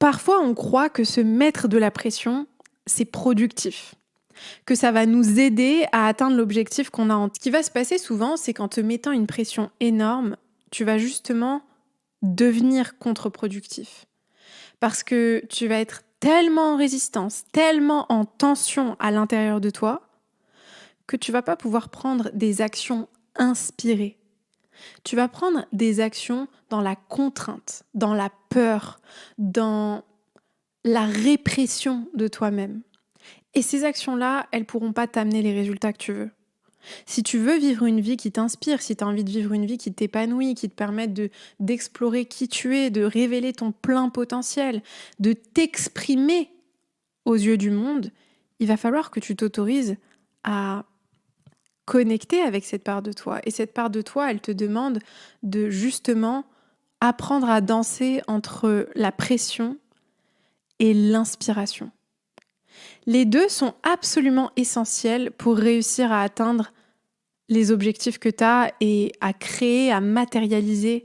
Parfois, on croit que se mettre de la pression, c'est productif, que ça va nous aider à atteindre l'objectif qu'on a en tête. Ce qui va se passer souvent, c'est qu'en te mettant une pression énorme, tu vas justement devenir contre-productif. Parce que tu vas être tellement en résistance, tellement en tension à l'intérieur de toi, que tu vas pas pouvoir prendre des actions inspirées. Tu vas prendre des actions dans la contrainte, dans la peur, dans la répression de toi-même. Et ces actions-là, elles pourront pas t'amener les résultats que tu veux. Si tu veux vivre une vie qui t'inspire, si tu as envie de vivre une vie qui t'épanouit, qui te permette d'explorer qui tu es, de révéler ton plein potentiel, de t'exprimer aux yeux du monde, il va falloir que tu t'autorises à connecter avec cette part de toi. Et cette part de toi, elle te demande de justement apprendre à danser entre la pression et l'inspiration. Les deux sont absolument essentiels pour réussir à atteindre les objectifs que tu as et à créer, à matérialiser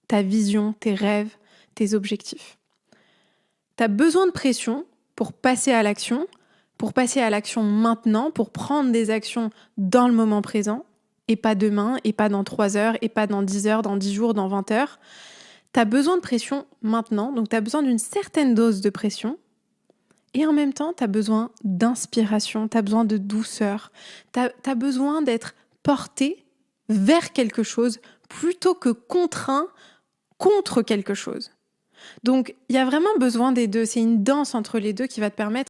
ta vision, tes rêves, tes objectifs. Tu as besoin de pression pour passer à l'action maintenant, pour prendre des actions dans le moment présent, et pas demain, et pas dans 3 heures, et pas dans 10 heures, dans 10 jours, dans 20 heures. Tu as besoin de pression maintenant, donc tu as besoin d'une certaine dose de pression, et en même temps, tu as besoin d'inspiration, tu as besoin de douceur, tu as besoin d'être porté vers quelque chose plutôt que contraint contre quelque chose. Donc, il y a vraiment besoin des deux. C'est une danse entre les deux qui va te permettre